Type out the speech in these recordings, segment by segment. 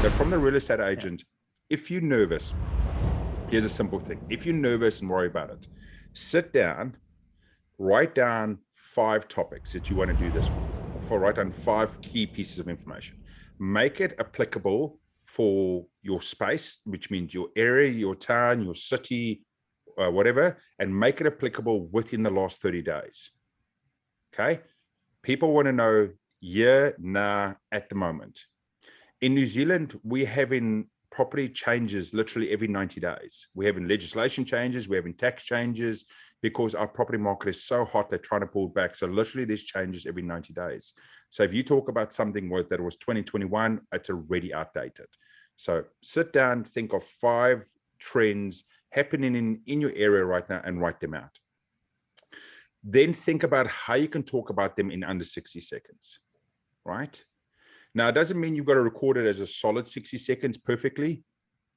So from the real estate agent, if you're nervous, here's a simple thing. If you're nervous and worry about it, sit down, write down 5 topics that you want to do this week. Write down 5 key pieces of information. Make it applicable for your space, which means your area, your town, your city, whatever, and make it applicable within the last 30 days. Okay. People want to know at the moment. In New Zealand, we're having property changes literally every 90 days. We're having legislation changes, we're having tax changes, because our property market is so hot, they're trying to pull back. So literally there's changes every 90 days. So if you talk about something that was 2021, it's already outdated. So sit down, think of 5 trends happening in your area right now and write them out. Then think about how you can talk about them in under 60 seconds, right? Now, it doesn't mean you've got to record it as a solid 60 seconds perfectly.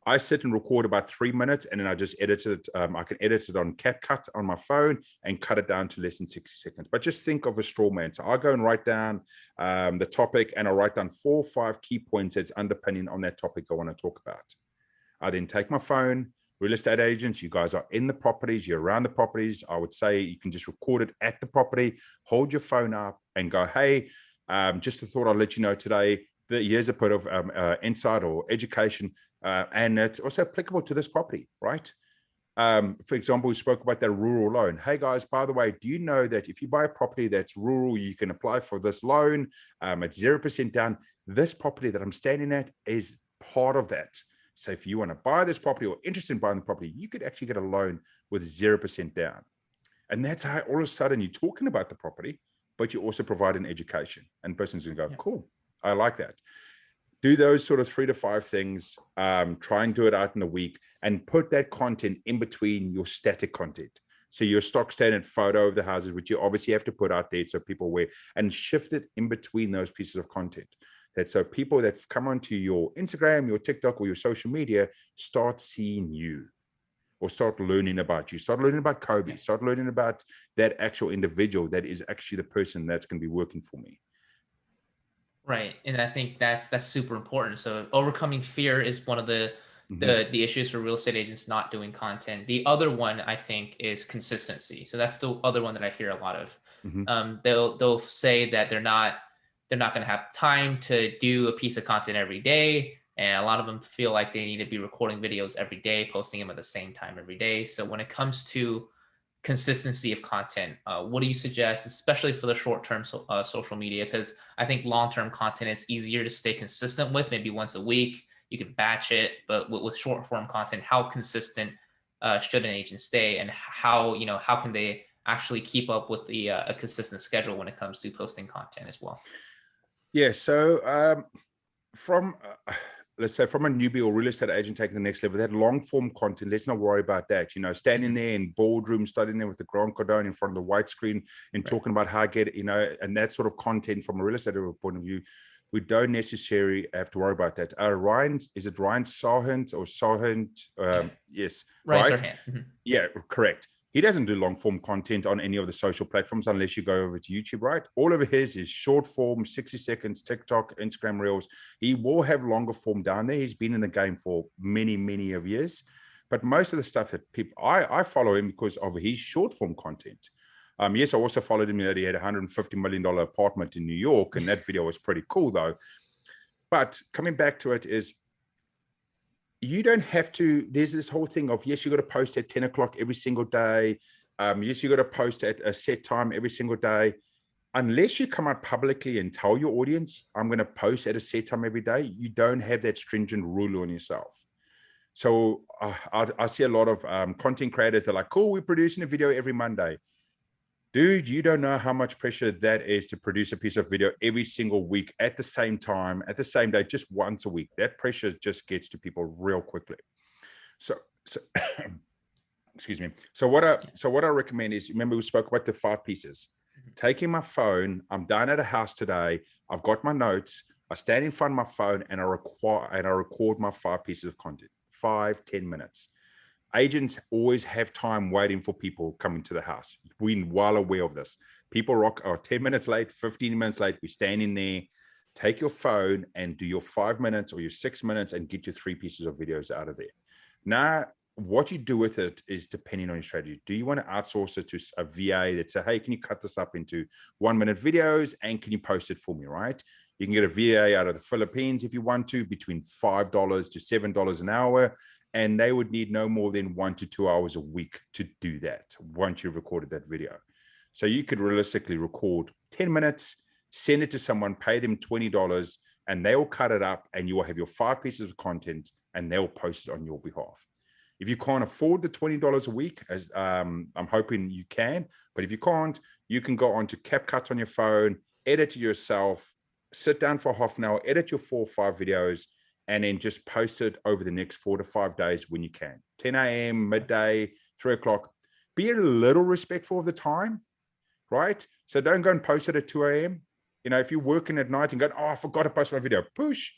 I sit and record about 3 minutes, and then I just edit it. I can edit it on CapCut on my phone and cut it down to less than 60 seconds. But just think of a straw man. So I'll go and write down the topic, and I'll write down 4 or 5 key points that's underpinning on that topic I want to talk about. I then take my phone. Real estate agents, you guys are in the properties, you're around the properties. I would say you can just record it at the property, hold your phone up and go, hey, just a thought I'll let you know today that here's a bit of insight or education, and it's also applicable to this property, right? For example, we spoke about that rural loan. Hey guys, by the way, do you know that if you buy a property that's rural, you can apply for this loan at 0% down? This property that I'm standing at is part of that. So if you want to buy this property or interested in buying the property, you could actually get a loan with 0% down. And that's how all of a sudden you're talking about the property, but you also provide an education, and the person's going to go, cool, I like that. Do those sort of 3 to 5 things, try and do it out in the week, and put that content in between your static content. So your stock standard photo of the houses, which you obviously have to put out there so people wear, and shift it in between those pieces of content. That so people that come onto your Instagram, your TikTok, or your social media start seeing you, or start learning about you, start learning about Kobe, start learning about that actual individual that is actually the person that's going to be working for me. Right. And I think that's super important. So overcoming fear is one of the issues for real estate agents not doing content. The other one, I think, is consistency. So that's the other one that I hear a lot of. They'll say that they're not going to have time to do a piece of content every day. And a lot of them feel like they need to be recording videos every day, posting them at the same time every day. So when it comes to consistency of content, what do you suggest, especially for the short-term social media? Because I think long-term content is easier to stay consistent with, maybe once a week. You can batch it, but with short-form content, how consistent should an agent stay, and how can they actually keep up with a consistent schedule when it comes to posting content as well? Yeah, so let's say from a newbie or real estate agent taking the next level, that long form content, let's not worry about that. Standing there in boardroom, standing there with the Grand Cardone in front of the white screen and talking about how I get, and that sort of content from a real estate point of view, we don't necessarily have to worry about that. Is it Ryan Sarhant or Sarhant? Yes. Ryan Sarhant. Yeah, correct. He doesn't do long form content on any of the social platforms unless you go over to YouTube, right? All of his is short form, 60 seconds, TikTok, Instagram Reels. He will have longer form down there. He's been in the game for many, many of years. But most of the stuff that I follow him because of his short form content. Yes, I also followed him that he had a $150 million apartment in New York, and that video was pretty cool though. But coming back to it is, you don't have to, there's this whole thing of, yes, you got to post at 10 o'clock every single day. Yes, you got to post at a set time every single day. Unless you come out publicly and tell your audience, I'm going to post at a set time every day, you don't have that stringent rule on yourself. So I see a lot of content creators that are like, cool, we're producing a video every Monday. Dude, you don't know how much pressure that is to produce a piece of video every single week at the same time, at the same day, just once a week. That pressure just gets to people real quickly. So excuse me. So what I recommend is, remember we spoke about the 5 pieces. Taking my phone, I'm down at a house today. I've got my notes. I stand in front of my phone and I record my 5 pieces of content, 5-10 minutes. Agents always have time waiting for people coming to the house. We're well aware of this. People are 10 minutes late, 15 minutes late. We're standing there take your phone and do your 5 minutes or your 6 minutes and get your 3 pieces of videos out of there. Now, what you do with it is depending on your strategy. Do you want to outsource it to a VA that say, hey, can you cut this up into 1-minute videos and can you post it for me, right? You can get a VA out of the Philippines if you want to, between $5 to $7 an hour, and they would need no more than 1 to 2 hours a week to do that once you've recorded that video. So you could realistically record 10 minutes, send it to someone, pay them $20, and they will cut it up and you will have your 5 pieces of content and they'll post it on your behalf. If you can't afford the $20 a week, as I'm hoping you can, but if you can't, you can go on to CapCut on your phone, edit it yourself, sit down for half an hour, edit your 4 or 5 videos, and then just post it over the next 4 to 5 days when you can. 10 a.m., midday, 3 o'clock. Be a little respectful of the time, right? So don't go and post it at 2 a.m. You know, if you're working at night and go, oh, I forgot to post my video, push.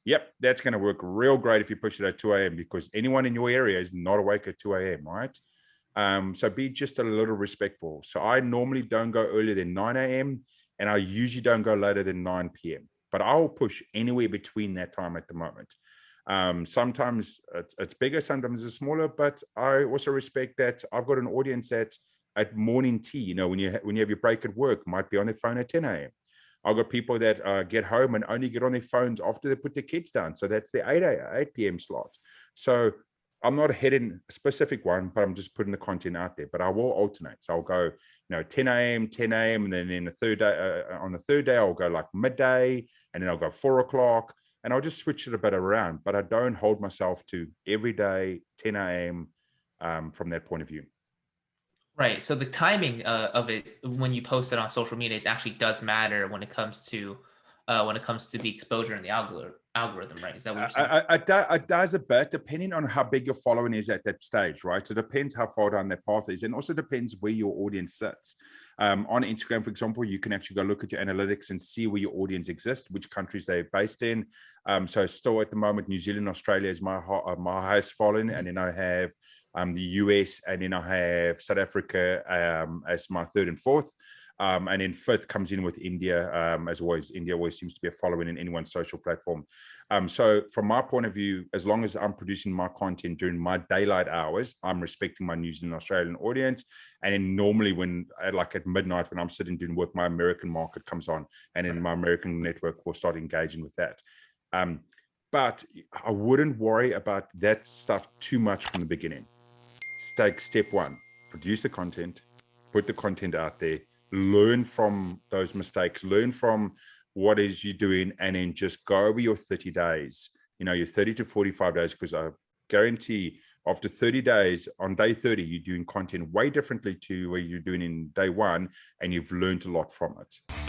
Yep, that's going to work real great if you push it at 2 a.m. because anyone in your area is not awake at 2 a.m., right? So be just a little respectful. So I normally don't go earlier than 9 a.m. and I usually don't go later than 9 p.m. But I'll push anywhere between that time at the moment. Sometimes it's bigger, sometimes it's smaller, but I also respect that I've got an audience that at morning tea, you know, when you have your break at work, might be on their phone at 10 a.m. I've got people that get home and only get on their phones after they put their kids down. So that's the 8 p.m. slot. So I'm not hitting a specific one, but I'm just putting the content out there. But I will alternate. So I'll go, 10 a.m., 10 a.m. And then in the third day, on the third day, I'll go like midday and then I'll go 4 o'clock and I'll just switch it a bit around. But I don't hold myself to every day, 10 a.m. From that point of view. Right. So the timing of it when you post it on social media, it actually does matter when it comes to the exposure and the algorithm, right? Is that what you're saying? It does a bit, depending on how big your following is at that stage, right? So it depends how far down that path is, and also depends where your audience sits. On Instagram, for example, you can actually go look at your analytics and see where your audience exists, which countries they're based in. So still at the moment, New Zealand, Australia is my highest following, and then I have the US, and then I have South Africa as my 3rd and 4th. And then 5th comes in with India, as always. India always seems to be a following in anyone's social platform. So from my point of view, as long as I'm producing my content during my daylight hours, I'm respecting my New Zealand, Australian audience. And then normally when, like at midnight, when I'm sitting doing work, my American market comes on, and then my American network will start engaging with that. But I wouldn't worry about that stuff too much from the beginning. Take step 1, produce the content, put the content out there, learn from those mistakes, learn from what is you doing, and then just go over your 30 days, your 30 to 45 days, because I guarantee after 30 days, on day 30, you're doing content way differently to where you're doing in day 1, and you've learned a lot from it.